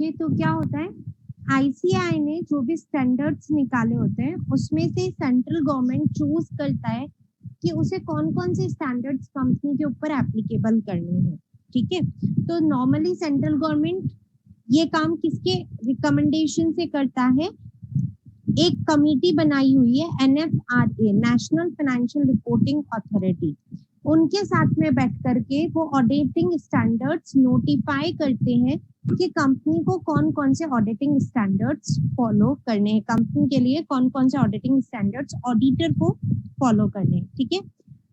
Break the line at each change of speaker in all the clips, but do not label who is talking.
Okay, तो क्या होता है, आईसीएआई ने जो भी स्टैंडर्ड्स निकाले होते हैं उसमें से सेंट्रल गवर्नमेंट चूज करता है कि उसे कौन कौन से स्टैंडर्ड्स कंपनी के ऊपर एप्लीकेबल करने हैं। ठीक है, तो नॉर्मली सेंट्रल गवर्नमेंट ये काम किसके रिकमेंडेशन से करता है, एक कमेटी बनाई हुई है NFRA, national financial reporting authority, उनके साथ में बैठ करके वो ऑडिटिंग स्टैंडर्ड्स नोटिफाई करते हैं कि कंपनी को कौन कौन से ऑडिटिंग स्टैंडर्ड्स फॉलो करने हैं, कंपनी के लिए कौन कौन से ऑडिटिंग स्टैंडर्ड्स ऑडिटर को फॉलो करने हैं। ठीक है,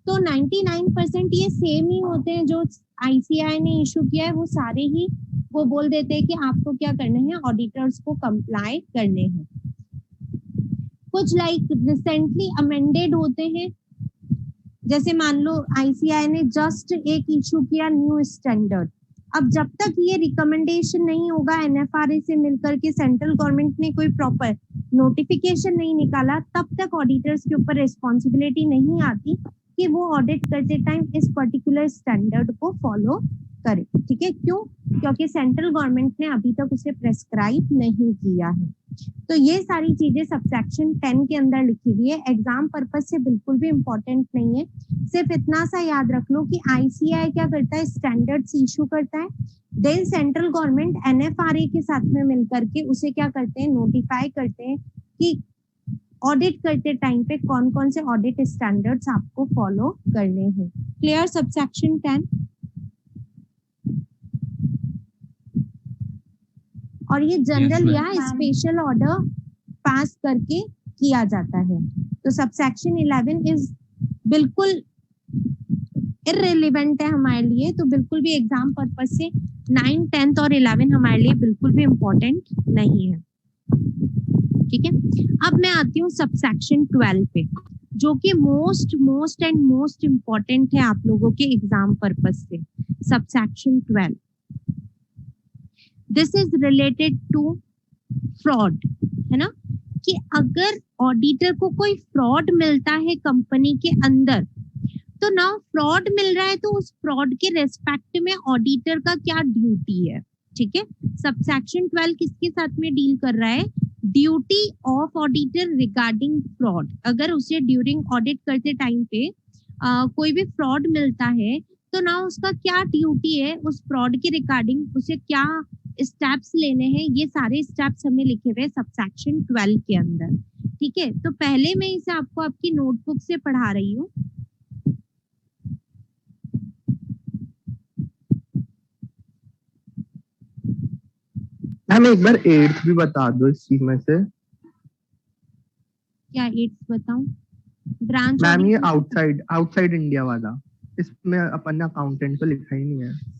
तो 99% ये सेम ही होते हैं जो आईसीएआई ने इशू किया है, वो सारे ही वो बोल देते हैं कि आपको क्या करना है, ऑडिटर्स को कंप्लाई करने हैं। कुछ लाइक रिसेंटली अमेंडेड होते हैं, जैसे मान लो आईसीएआई ने जस्ट एक इशू किया न्यू स्टैंडर्ड, अब जब तक ये रिकमेंडेशन नहीं होगा एनएफआरए से मिलकर के, सेंट्रल गवर्नमेंट ने कोई प्रॉपर नोटिफिकेशन नहीं निकाला, तब तक ऑडिटर्स के ऊपर रिस्पॉन्सिबिलिटी नहीं आती कि वो ऑडिट करते टाइम इस पर्टिकुलर स्टैंडर्ड को फॉलो करे। ठीक है, क्यों? क्योंकि सेंट्रल गवर्नमेंट ने अभी तक उसे प्रेस्क्राइब नहीं किया है। तो ये सारी चीजें सबसेक्शन 10 के अंदर लिखी हुई है, एग्जाम पर्पज से बिल्कुल भी इम्पोर्टेंट नहीं है। सिर्फ इतना सा याद रख लो कि आईसीएआई क्या करता है, स्टैंडर्ड्स इशू करता है, देन सेंट्रल गवर्नमेंट एनएफआरए के साथ में मिलकर के उसे क्या करते हैं, नोटिफाई करते हैं कि ऑडिट करते टाइम पे कौन कौन से ऑडिट स्टैंडर्ड्स आपको फॉलो करने हैं। Clear subsection 10? और ये जनरल या स्पेशल ऑर्डर पास करके किया जाता है। तो सबसेक्शन 11 इज बिल्कुल इररिलेवेंट है हमारे लिए, तो बिल्कुल भी एग्जाम पर्पस से 9, 10 और 11 हमारे लिए बिल्कुल भी इम्पोर्टेंट नहीं है। ठीक है, अब मैं आती हूँ सबसेक्शन 12 पे, जो कि मोस्ट इम्पोर्टेंट है आप लोगों के एग्जाम पर्पस से। Subsection 12, this is related to fraud, है ना, कि अगर ऑडिटर को कोई फ्रॉड मिलता है कंपनी के अंदर, तो ना फ्रॉड मिल रहा है तो उस फ्रॉड के रेस्पेक्ट में ऑडिटर का क्या ड्यूटी है। ठीक है, सबसेक्शन 12 किसके साथ में डील कर रहा है, duty of auditor regarding fraud. अगर उसे ड्यूरिंग ऑडिट करते टाइम पे कोई भी फ्रॉड मिलता है, तो ना उसका क्या ड्यूटी है, उस फ्रॉड के रिगार्डिंग उसे क्या स्टेप्स लेने हैं, ये सारे स्टेप्स हमें लिखे हुए सबसेक्शन 12 के अंदर। ठीक है, तो पहले मैं इसे आपको आपकी नोटबुक से पढ़ा रही हूँ।
मैम एक बार 8th भी बता दो इस चीज में से।
क्या 8th बताऊं? ब्रांच
मैम ये आउटसाइड इंडिया वाला, इसमें अपन ने अकाउंटेंट तो लिखा ही नहीं है।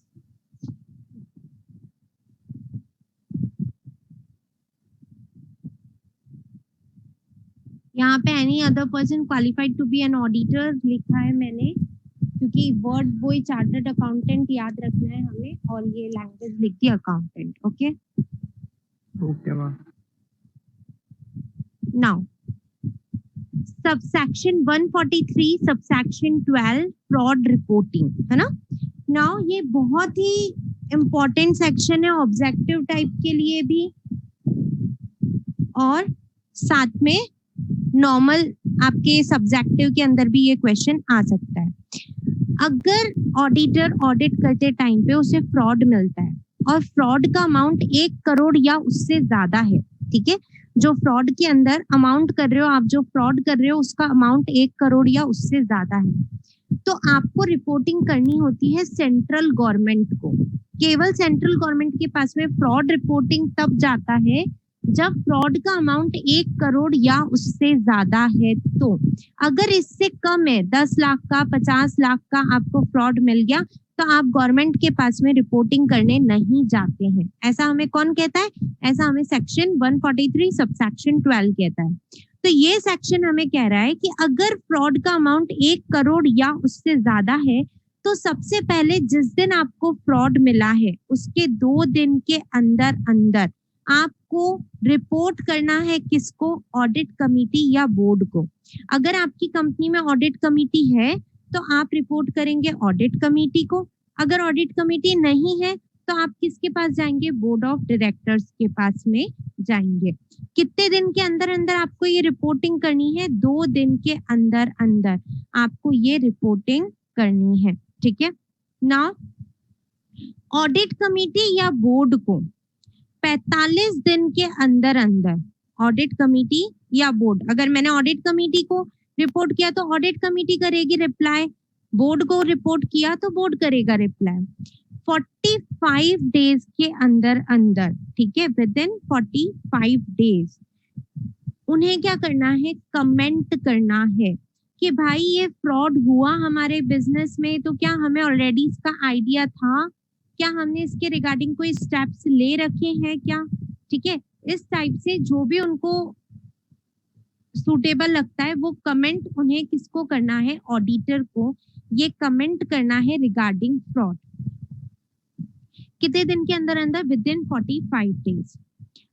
यहाँ पे any other person qualified to be an auditor लिखा है मैंने, क्योंकि वर्ड वही चार्टर्ड अकाउंटेंट याद रखना है हमें, और ये लैंग्वेज लिख दी accountant. Okay
okay ma'am.
Now subsection 143 subsection 12 fraud reporting, है ना। नाउ ये बहुत ही इंपॉर्टेंट सेक्शन है ऑब्जेक्टिव टाइप के लिए भी, और साथ में नॉर्मल आपके सब्जेक्टिव के अंदर भी ये क्वेश्चन आ सकता है। अगर ऑडिटर ऑडिट करते टाइम पे उसे फ्रॉड मिलता है और फ्रॉड का अमाउंट 1 करोड़ या उससे ज्यादा है, ठीक है, जो फ्रॉड के अंदर अमाउंट कर रहे हो आप, जो फ्रॉड कर रहे हो उसका अमाउंट 1 करोड़ या उससे ज्यादा है, तो आपको रिपोर्टिंग करनी होती है सेंट्रल गवर्नमेंट को। केवल सेंट्रल गवर्नमेंट के पास में फ्रॉड रिपोर्टिंग तब जाता है जब फ्रॉड का अमाउंट 1 करोड़ या उससे ज्यादा है। तो अगर इससे कम है, 10 लाख का, 50 लाख का आपको फ्रॉड मिल गया, तो आप गवर्नमेंट के पास में रिपोर्टिंग करने नहीं जाते हैं। ऐसा हमें कौन कहता है? ऐसा हमें सेक्शन 143 सबसेक्शन 12 कहता है। तो ये सेक्शन हमें कह रहा है कि अगर फ्रॉड का अमाउंट 1 करोड़ या उससे ज्यादा है, तो सबसे पहले जिस दिन आपको फ्रॉड मिला है उसके 2 दिन के अंदर अंदर आपको रिपोर्ट करना है किसको? ऑडिट कमेटी या बोर्ड को। अगर आपकी कंपनी में ऑडिट कमेटी है तो आप रिपोर्ट करेंगे ऑडिट कमेटी को, अगर ऑडिट कमेटी नहीं है तो आप किसके पास जाएंगे? बोर्ड ऑफ डायरेक्टर्स के पास में जाएंगे। कितने दिन के अंदर अंदर आपको ये रिपोर्टिंग करनी है? 2 दिन के अंदर अंदर आपको ये रिपोर्टिंग करनी है, ठीक है। नाउ ऑडिट कमेटी या बोर्ड को 45 दिन के अंदर अंदर, ऑडिट कमेटी या बोर्ड, अगर मैंने ऑडिट कमेटी को रिपोर्ट किया तो ऑडिट कमेटी करेगी रिप्लाई, बोर्ड को रिपोर्ट किया तो बोर्ड करेगा रिप्लाई। 45 डेज के अंदर अंदर, ठीक है, विद इन 45 डेज उन्हें क्या करना है? कमेंट करना है कि भाई ये फ्रॉड हुआ हमारे बिजनेस में, तो क्या हमें ऑलरेडी इसका आइडिया था, क्या हमने इसके रिगार्डिंग कोई स्टेप्स ले रखे हैं क्या, ठीक है। इस टाइप से जो भी उनको सूटेबल लगता है वो कमेंट उन्हें किसको करना है? ऑडिटर को ये कमेंट करना है रिगार्डिंग फ्रॉड। कितने दिन के अंदर अंदर? With in 45 days.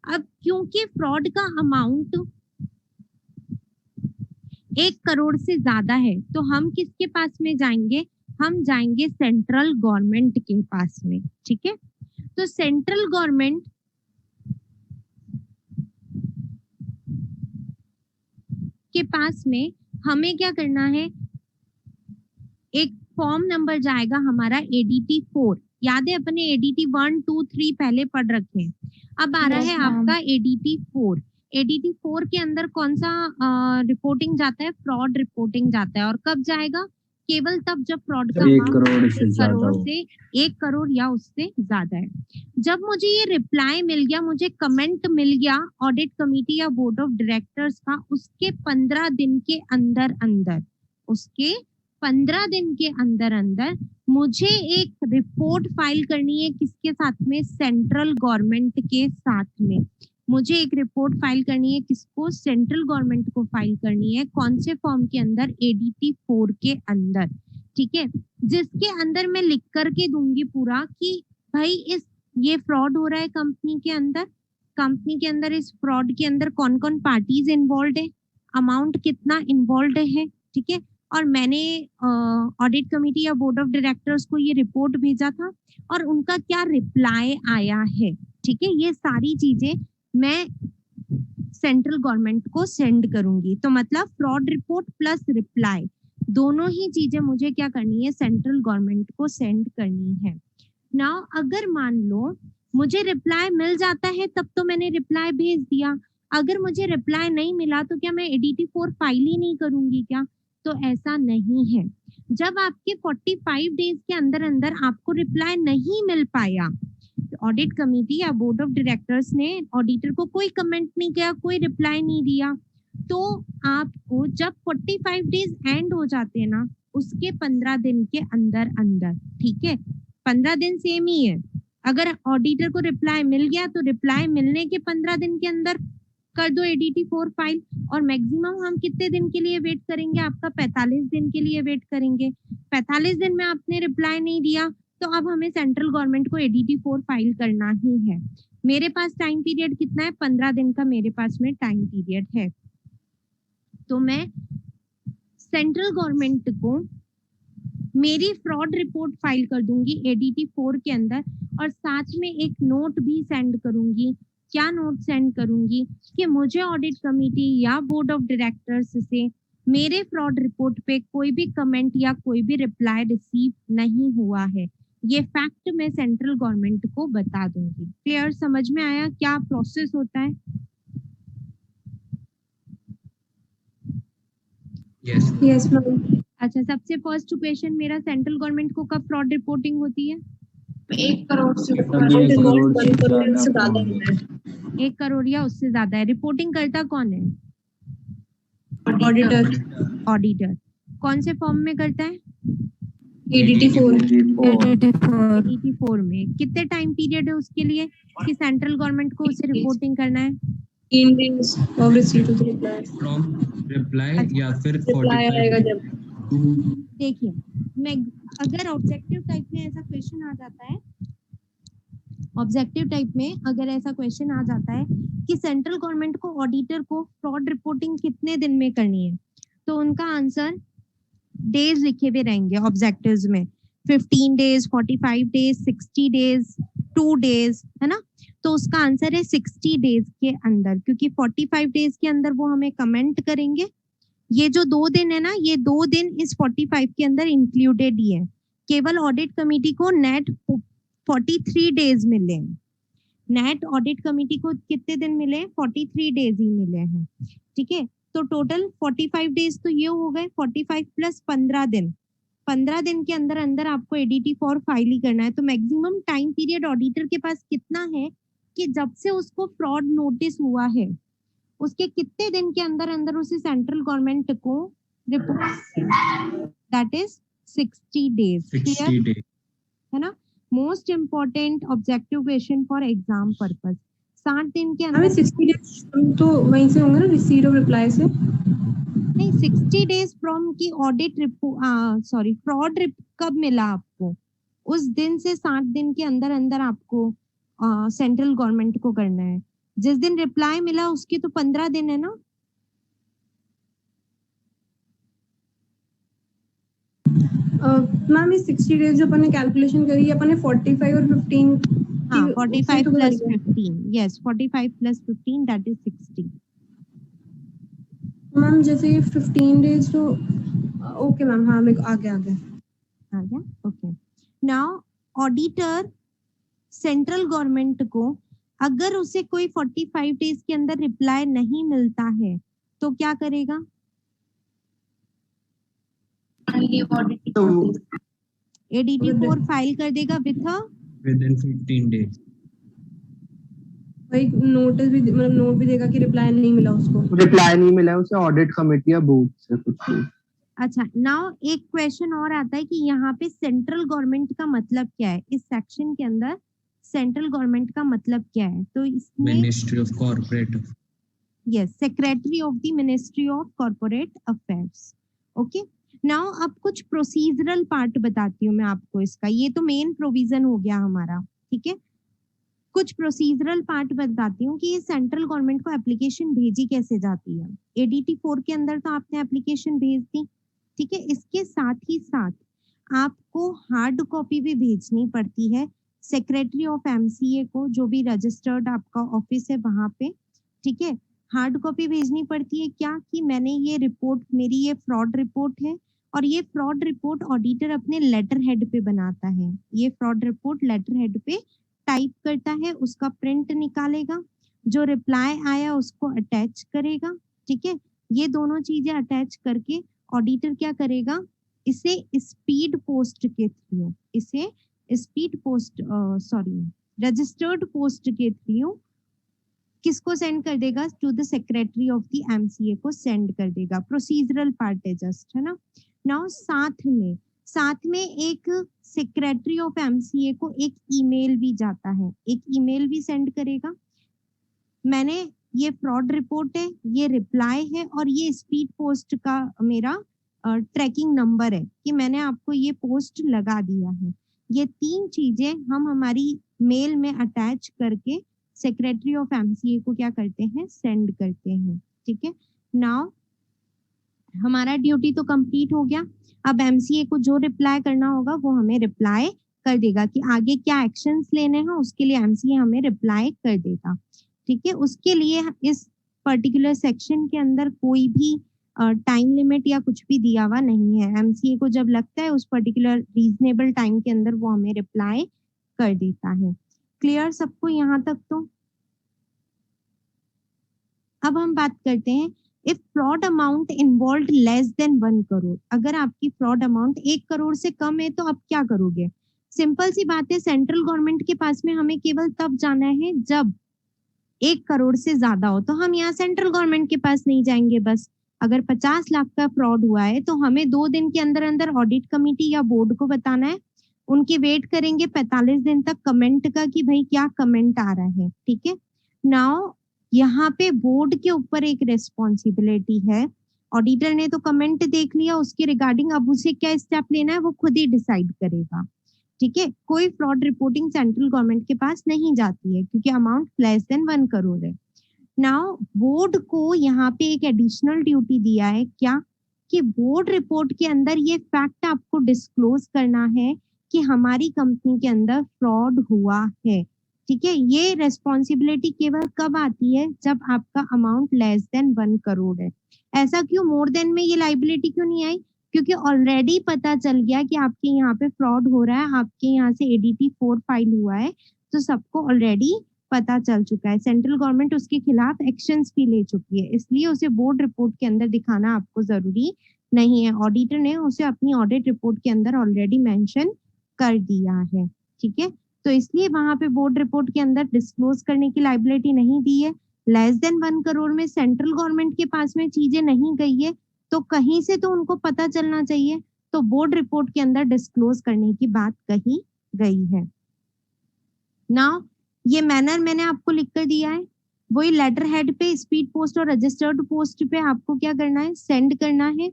अब क्योंकि फ्रॉड का अमाउंट 1 करोड़ से ज्यादा है तो हम किसके पास में जाएंगे? हम जाएंगे सेंट्रल गवर्नमेंट के पास में, ठीक है। तो सेंट्रल गवर्नमेंट के पास में हमें क्या करना है? एक फॉर्म नंबर जाएगा हमारा ADT 4, याद है अपने ADT 1 2 3 पहले पढ़ रखे हैं। अब आ रहा है आपका ADT 4। ADT 4 के अंदर कौन सा रिपोर्टिंग जाता है? फ्रॉड रिपोर्टिंग जाता है। और कब जाएगा? केवल तब जब फ्रॉड का
1 करोड़
से 1 करोड़ या उससे ज्यादा है। जब मुझे ये रिप्लाई मिल गया, मुझे कमेंट मिल गया ऑडिट कमेटी या बोर्ड ऑफ डायरेक्टर्स का, उसके 15 दिन के अंदर अंदर, उसके 15 दिन के अंदर अंदर मुझे एक रिपोर्ट फाइल करनी है। किसके साथ में? सेंट्रल गवर्नमेंट के साथ में मुझे एक रिपोर्ट फाइल करनी है। किसको? सेंट्रल गवर्नमेंट को फाइल करनी है। कौन से फॉर्म के अंदर? ADT 4 के अंदर, ठीक है, जिसके अंदर मैं लिख करके दूंगी पूरा कि भाई ये फ्रॉड हो रहा है कंपनी के अंदर, कंपनी के अंदर इस फ्रॉड के अंदर कौन कौन पार्टीज इन्वॉल्व है, अमाउंट कितना इन्वॉल्व है, ठीक है। और मैंने ऑडिट कमेटी या बोर्ड ऑफ डायरेक्टर्स को ये रिपोर्ट भेजा था और उनका क्या रिप्लाई आया है, ठीक है। ये सारी चीजें मैं सेंट्रल गवर्नमेंट को सेंड करूंगी। तो मतलब फ्रॉड रिपोर्ट प्लस रिप्लाई दोनों ही चीजें मुझे क्या करनी है? सेंट्रल गवर्नमेंट को सेंड करनी है। नाउ अगर मान लो मुझे रिप्लाई मिल जाता है तब तो मैंने रिप्लाई भेज दिया, अगर मुझे रिप्लाई नहीं मिला तो क्या मैं ADT 4 फाइल ही नहीं करूंगी क्या? तो ऐसा नहीं है। जब आपके 45 डेज के अंदर अंदर आपको रिप्लाई नहीं मिल पाया, ऑडिट कमेटी या बोर्ड ऑफ डायरेक्टर्स ने ऑडिटर को कोई कमेंट नहीं किया, कोई रिप्लाई नहीं दिया, तो आपको जब 45 डेज एंड हो जाते हैं ना, उसके 15 दिन के अंदर अंदर, ठीक है, 15 दिन सेम ही है। अगर ऑडिटर को रिप्लाई मिल गया तो रिप्लाई मिलने के 15 दिन के अंदर कर दो ADT 4 फाइल। और मैक्सिमम हम कितने दिन के लिए वेट करेंगे? आपका 45 दिन के लिए वेट करेंगे। 45 दिन में आपने रिप्लाई नहीं दिया तो अब हमें सेंट्रल गवर्नमेंट को ADT 4 फाइल करना ही है। मेरे पास टाइम पीरियड कितना है? 15 दिन का मेरे पास में टाइम पीरियड है। तो मैं सेंट्रल गवर्नमेंट को मेरी फ्रॉड रिपोर्ट फाइल कर दूंगी ADT 4 के अंदर, और साथ में एक नोट भी सेंड करूंगी। क्या नोट सेंड करूंगी? कि मुझे ऑडिट कमेटी या बोर्ड ऑफ डायरेक्टर्स से मेरे फ्रॉड रिपोर्ट पे कोई भी कमेंट या कोई भी रिप्लाई रिसीव नहीं हुआ है। ये फैक्ट मैं सेंट्रल गवर्नमेंट को बता दूंगी। क्लियर? समझ में आया क्या प्रोसेस होता है?
Yes ma'am.
अच्छा, सबसे फर्स्ट क्वेश्चन मेरा, सेंट्रल गवर्नमेंट को कब फ्रॉड रिपोर्टिंग होती है?
1 करोड़ से
1 करोड़ से
1 करोड़ से
ज्यादा
ज्यादा है।
1 करोड़ या उससे ज्यादा है। रिपोर्टिंग करता कौन है?
ऑडिटर।
ऑडिटर। कौन से फॉर्म में करता है?
ADT 4।
ADT 4 में। कितने टाइम पीरियड है उसके लिए कि सेंट्रल गवर्नमेंट को उसे रिपोर्टिंग करना है?
3 days of receipt of the reply।
From reply या फिर
रिप्लाई आएगा जब।
देखिए, मैं अगर ऑब्जेक्टिव टाइप में ऐसा क्वेश्चन आ जाता है, ऑब्जेक्टिव टाइप में अगर ऐसा क्वेश्चन आ जाता है कि सेंट्रल गवर्नमेंट को ऑडिटर को फ्रॉड रिपोर्टिंग कितने दिन में करनी है, तो उनका आंसर डेज लिखे हुए रहेंगे ऑब्जेक्टिव्स में। 15 डेज, 45 डेज, 60 डेज, 2 डेज, है ना? तो उसका आंसर है 60 डेज के अंदर, क्योंकि 45 डेज के अंदर वो हमें कमेंट करेंगे। ये जो 2 दिन है ना, ये 2 दिन इस 45 के अंदर इंक्लूडेड ही है। केवल ऑडिट कमेटी को नेट 43 डेज मिले हैं। नेट ऑडिट कमेटी को कितने दिन मिले? 43 डेज ही मिले हैं। ठीक है, तो टोटल 45 डेज तो ये हो गए, 45 प्लस 15 दिन, 15 दिन के अंदर अंदर आपको एडीटी फॉर फाइल ही करना है। तो मैक्सिमम टाइम पीरियड ऑडिटर के पास कितना है कि जब से उसको फ्रॉड नोटिस हुआ है उसके कितने दिन के अंदर अंदर उसे सेंट्रल गवर्नमेंट को report, that is 60 days.
60 days.
है ना? Most important objective question for exam purpose. 60 दिन के
हमें
अंदर
60 डेज तो वहीं से होंगे ना, रिसीट ऑफ रिप्लाई से?
नहीं, 60 डेज फ्रॉम की ऑडिट रिपोर्ट, सॉरी, फ्रॉड कब मिला आपको? उस दिन से 60 दिन के अंदर अंदर आपको सेंट्रल गवर्नमेंट को करना है। जिस दिन रिप्लाई मिला उसकी तो 15 दिन है ना?
मैम ये 60 डेज जो अपन ने कैलकुलेशन करी है, अपन ने 45 और 15
हाँ,
की-
45
उससे तो
प्लस
करी है।
15, yes, 45 plus 15 that is 60।
Ma'am जैसे ये 15 डेज तो ओके मैम, हाँ मेरे को आ गया।
आ गया? Okay. Now auditor central government को अगर उसे कोई 45 डेज के अंदर रिप्लाई नहीं मिलता है तो क्या करेगा?
तो
एडीटी 4 फाइल कर देगा विथ
Within 15 days.
भाई नोटिस भी, मतलब नोट भी देगा कि रिप्लाई नहीं मिला उसको।
रिप्लाई नहीं मिला है उसे ऑडिट कमेटी या बोर्ड से कुछ भी।
अच्छा, नाउ एक क्वेश्चन और आता है कि यहाँ पे सेंट्रल गवर्नमेंट का मतलब क्या है? इस सेक्शन के अंदर सेंट्रल गवर्नमेंट का मतलब क्या है? तो इसमें
Ministry of Corporate.
Yes, secretary of the ministry of corporate affairs. Okay, now अब कुछ प्रोसीजरल पार्ट बताती हूँ मैं आपको इसका। ये तो मेन प्रोविजन हो गया हमारा, ठीक है। कुछ प्रोसीजरल पार्ट बताती हूँ कि ये सेंट्रल गवर्नमेंट को एप्लीकेशन भेजी कैसे जाती है। एडीटी 4 के अंदर तो आपने एप्लीकेशन भेज दी, ठीक है। इसके साथ ही साथ आपको हार्ड कॉपी भी भेजनी पड़ती है सेक्रेटरी ऑफ एमसीए को, जो भी रजिस्टर्ड आपका ऑफिस है वहां पे, ठीक है। हार्ड कॉपी भेजनी पड़ती है क्या कि मैंने ये रिपोर्ट, मेरी ये फ्रॉड रिपोर्ट है और ये फ्रॉड रिपोर्ट ऑडिटर अपने लेटर हेड पे बनाता है। ये फ्रॉड रिपोर्ट लेटर हेड पे टाइप करता है, उसका प्रिंट निकालेगा, जो रिप्लाई आया उसको अटैच करेगा, ठीक है। ये दोनों चीजें अटैच करके ऑडिटर क्या करेगा, इसे स्पीड पोस्ट के थ्रू, इसे speed post sorry registered post के थ्रू किसको सेंड कर देगा, to the secretary of the MCA को सेंड कर देगा। प्रोसीजरल पार्ट है जस्ट, है ना। नाउ साथ में एक सेक्रेटरी ऑफ एमसीए को एक ईमेल भी जाता है, एक ईमेल भी सेंड करेगा। मैंने ये फ्रॉड रिपोर्ट है, ये रिप्लाई है और ये स्पीड पोस्ट का मेरा ट्रैकिंग नंबर है कि मैंने आपको ये पोस्ट लगा दिया है। ये तीन चीजें हम हमारी मेल में अटैच करके सेक्रेटरी ऑफ एमसीए को क्या करते हैं, सेंड करते हैं, ठीक है। नाउ हमारा ड्यूटी तो कंप्लीट हो गया। अब एमसीए को जो रिप्लाई करना होगा वो हमें रिप्लाई कर देगा कि आगे क्या एक्शंस लेने हैं, उसके लिए एमसीए हमें रिप्लाई कर देगा, ठीक है। उसके लिए इस पर्टिकुलर सेक्शन के अंदर कोई भी टाइम लिमिट या कुछ भी दिया हुआ नहीं है। एमसीए को जब लगता है उस पर्टिकुलर रीजनेबल टाइम के अंदर वो हमें रिप्लाई कर देता है। क्लियर सबको यहाँ तक? तो अब हम बात करते हैं, if fraud amount involve less than 1 crore, अगर आपकी फ्रॉड अमाउंट 1 करोड़ से कम है तो आप क्या करोगे? सिंपल सी बात है, सेंट्रल गवर्नमेंट के पास में हमें केवल तब जाना है जब 1 करोड़ से ज्यादा हो, तो हम यहाँ सेंट्रल गवर्नमेंट के पास नहीं जाएंगे। बस अगर 50 लाख का फ्रॉड हुआ है तो हमें 2 दिन के अंदर अंदर ऑडिट कमेटी या बोर्ड को बताना है। उनकी वेट करेंगे 45 दिन तक कमेंट का कि भाई क्या कमेंट आ रहा है, ठीक है। नाउ यहाँ पे बोर्ड के ऊपर एक रेस्पॉन्सिबिलिटी है। ऑडिटर ने तो कमेंट देख लिया, उसके रिगार्डिंग अब उसे क्या स्टेप लेना है वो खुद ही डिसाइड करेगा, ठीक है। कोई फ्रॉड रिपोर्टिंग सेंट्रल गवर्नमेंट के पास नहीं जाती है क्योंकि अमाउंट लेस देन 1 करोड़ है। नाउ बोर्ड को यहाँ पे एक एडिशनल ड्यूटी दिया है क्या, कि बोर्ड रिपोर्ट के अंदर ये फैक्ट आपको डिस्क्लोज करना है कि हमारी कंपनी के अंदर फ्रॉड हुआ है। ठीक है, ये रेस्पॉन्सिबिलिटी केवल कब आती है, जब आपका अमाउंट लेस देन 1 करोड़ है। ऐसा क्यों, मोर देन में ये लाइबिलिटी क्यों नहीं आई? क्योंकि ऑलरेडी पता चल गया कि आपके यहाँ पे फ्रॉड हो रहा है, आपके यहाँ से ADT 4 फाइल हुआ है, तो सबको ऑलरेडी पता चल चुका है। सेंट्रल गवर्नमेंट उसके खिलाफ एक्शंस भी ले चुकी है, इसलिए उसे बोर्ड रिपोर्ट के अंदर दिखाना आपको जरूरी नहीं है। ऑडिटर ने उसे अपनी ऑडिट रिपोर्ट के अंदर ऑलरेडी मेंशन कर दिया है। ठीक है, तो इसलिए वहां पे बोर्ड रिपोर्ट के अंदर डिस्क्लोज करने की लाइबिलिटी नहीं दी है। लेस देन 1 करोड़ में सेंट्रल गवर्नमेंट के पास में चीजें नहीं गई है, तो कहीं से तो उनको पता चलना चाहिए, तो बोर्ड रिपोर्ट के अंदर डिस्क्लोज करने की बात कही गई है। नाउ ये मैनर मैंने आपको लिख कर दिया है, वही लेटर हेड पे, स्पीड पोस्ट और रजिस्टर्ड पोस्ट पे आपको क्या करना है, सेंड करना है।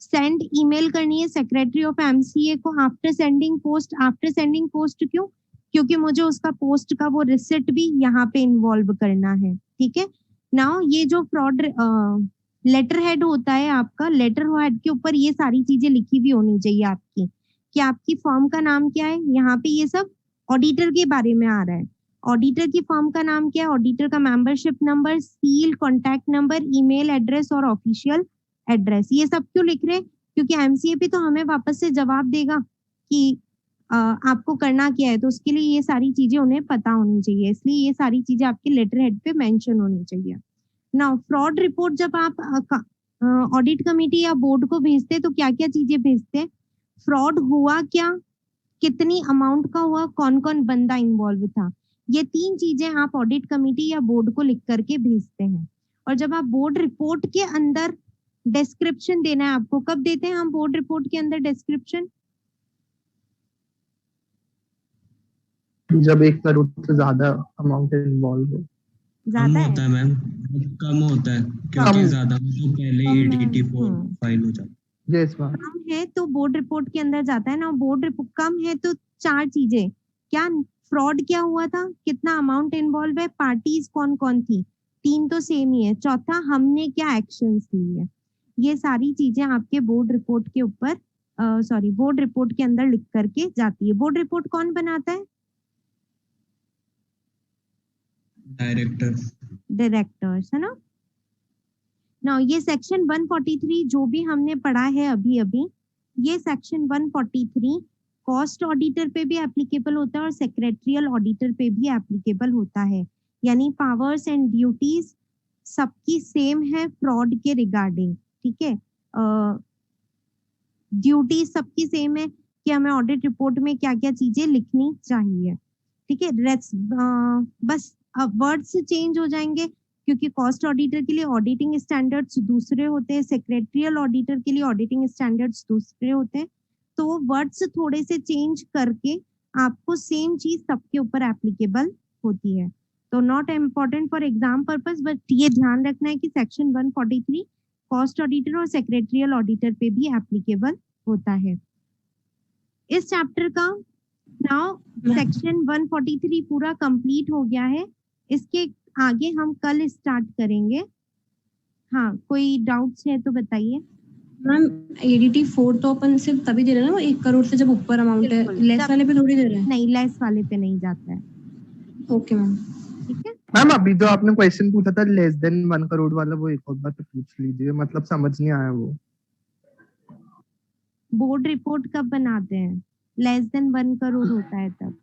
सेंड ईमेल करनी है सेक्रेटरी ऑफ MCA को after sending post. After sending post क्यों? क्योंकि मुझे उसका पोस्ट का वो रिसिप्ट भी यहाँ पे इन्वॉल्व करना है। ठीक है, नाउ ये जो फ्रॉड लेटर हेड होता है आपका, लेटर हेड के ऊपर ये सारी चीजें लिखी हुई होनी चाहिए आपकी, कि आपकी फर्म का नाम क्या है। यहाँ पे ये सब ऑडिटर के बारे में आ रहा है। ऑडिटर की फर्म का नाम क्या है, ऑडिटर का membership number, seal, contact number, email address और ऑफिशियल एड्रेस। ये सब क्यों लिख रहे हैं? क्योंकि MCA भी तो हमें वापस से जवाब देगा कि आपको करना क्या है, तो उसके लिए ये सारी चीजें उन्हें पता होनी चाहिए, इसलिए ये सारी चीजें आपके लेटर हेड पे मेंशन होनी चाहिए। नाउ फ्रॉड रिपोर्ट जब आप ऑडिट कमेटी या बोर्ड को भेजते हैं तो क्या क्या चीजें भेजते हैं? फ्रॉड हुआ क्या, कितनी अमाउंट का हुआ, कौन कौन बंदा इन्वॉल्व था, ये 3 चीजें आप ऑडिट कमेटी या बोर्ड को लिख करके भेजते हैं। और जब आप बोर्ड रिपोर्ट के अंदर डिस्क्रिप्शन देना है आपको, कब देते हैं हम बोर्ड रिपोर्ट के अंदर डिस्क्रिप्शन?
जब 1 करोड़ से ज्यादा अमाउंट इन्वॉल्व हो।
कम
ज्यादा
होता
है,
है मैम, बहुत कम होता है, क्योंकि
कम।
ज्यादा में तो पहले ही
कम है,
ADT 4 फाइल हो जाता है।
Yes ma'am.
कम है तो बोर्ड रिपोर्ट के अंदर जाता है ना। बोर्ड रिपोर्ट कम है तो 4 चीजें, क्या फ्रॉड क्या हुआ था, कितना अमाउंट इन्वॉल्व है, पार्टीज कौन कौन थी, 3 तो सेम ही है, चौथा हमने क्या एक्शंस लिए, ये सारी चीजें आपके बोर्ड रिपोर्ट के ऊपर बोर्ड रिपोर्ट के अंदर लिख करके जाती है। बोर्ड रिपोर्ट कौन बनाता है?
डायरेक्टर्स।
डायरेक्टर्स, है ना। ना ये सेक्शन 143 जो भी हमने पढ़ा है अभी अभी, ये सेक्शन 143 कॉस्ट ऑडिटर पे भी एप्लीकेबल होता है और सेक्रेटरियल ऑडिटर पे भी एप्लीकेबल होता है। यानी पावर्स एंड ड्यूटीज सबकी सेम है फ्रॉड के रिगार्डिंग। ठीक है, ड्यूटी सबकी सेम है कि हमें ऑडिट रिपोर्ट में क्या क्या चीजें लिखनी चाहिए। ठीक है, बस अब वर्ड्स चेंज हो जाएंगे, क्योंकि कॉस्ट ऑडिटर के लिए ऑडिटिंग स्टैंडर्ड्स दूसरे होते हैं, सेक्रेटरियल ऑडिटर के लिए ऑडिटिंग स्टैंडर्ड्स दूसरे होते हैं, तो वर्ड्स थोड़े से चेंज करके आपको सेम चीज सबके ऊपर एप्लीकेबल होती है। तो not important for exam purpose, but ये ध्यान रखना है कि सेक्शन 143 कॉस्ट ऑडिटर और सेक्रेटरियल ऑडिटर पे भी एप्लीकेबल होता है। इस चैप्टर का नाउ सेक्शन 143 पूरा कंप्लीट हो गया है। इसके आगे हम कल स्टार्ट करेंगे। हाँ, कोई डाउट्स है तो बताइए।
मैम ADT 4 तो अपन सिर्फ तभी दे रहे हैं ना 1 करोड़ से जब ऊपर अमाउंट है,
बिल्कुल,
लेस वाले पे थोड़ी दे रहे हैं।
नहीं, लेस वाले पे नहीं जाता है।
Okay ma'am.
ठीक है,
मैम अभी जो आपने क्वेश्चन पूछा था लेस देन 1 करोड़ वाला, वो एक और बार पूछ लीजिए, मतलब समझ नहीं आया वो।
बोर्ड रिपोर्ट कब बनाते हैं? लेस देन 1 करोड़ होता है तब।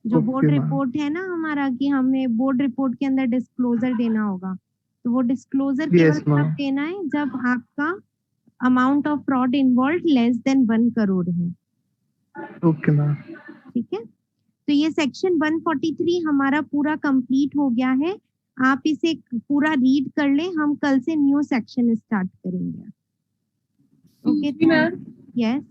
जो
Okay,
बोर्ड
ma'am.
रिपोर्ट है ना हमारा, कि हमें बोर्ड रिपोर्ट के अंदर डिस्क्लोजर देना होगा, तो वो डिस्क्लोजर केवल
Yes, ma'am.
तब देना है जब आपका amount of fraud involve less than 1 crore है।
Okay ma'am.
ठीक है, तो ये सेक्शन 143 हमारा पूरा कंप्लीट हो गया है। आप इसे पूरा रीड कर लें, हम कल से न्यू सेक्शन स्टार्ट करेंगे। Okay ma'am, yes.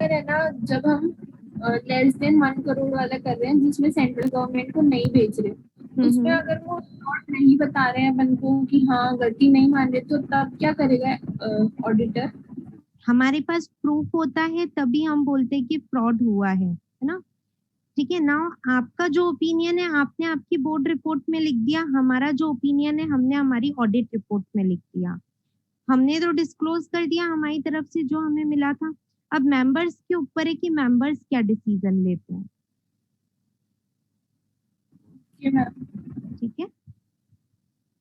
है ना, जब हम लेस देन 1 करोड़ वाला कर रहे हैं जिसमें सेंट्रल गवर्नमेंट को नहीं भेज रहे, उसमें अगर वो नोट नहीं बता रहे हैं अपन को कि हाँ गलती नहीं मान रहे, तो तब क्या करेगा ऑडिटर?
हमारे पास प्रूफ होता है तभी हम बोलते हैं कि फ्रॉड हुआ है ना। ठीक है, नाउ आपका जो ओपिनियन है आपने आपकी बोर्ड रिपोर्ट में लिख दिया, हमारा जो ओपिनियन है हमने हमारी ऑडिट रिपोर्ट में लिख दिया। हमने तो डिस्क्लोज कर दिया हमारी तरफ से जो हमें मिला था। अब मेंबर्स के ऊपर है कि मेंबर्स क्या डिसीजन लेते हैं,
कि मैम
ठीक है।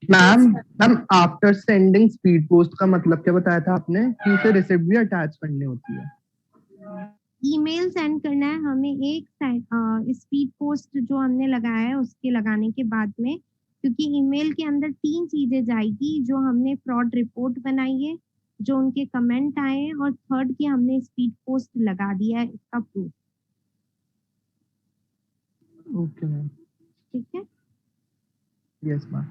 Ma'am ma'am after sending speed post का मतलब क्या बताया था आपने कि उसे रिसिप्ट भी अटैच करनी होती है?
ईमेल सेंड करना है हमें एक स्पीड पोस्ट जो हमने लगाया है उसके लगाने के बाद में, क्योंकि ईमेल के अंदर 3 चीजें जाएगी, जो हमने फ्रॉड रिपोर्ट बनाई है, जो उनके कमेंट आए हैं, और थर्ड की हमने स्पीड पोस्ट लगा दिया है, इसका प्रूफ,
ओके मैम,
ठीक है।
Yes ma'am.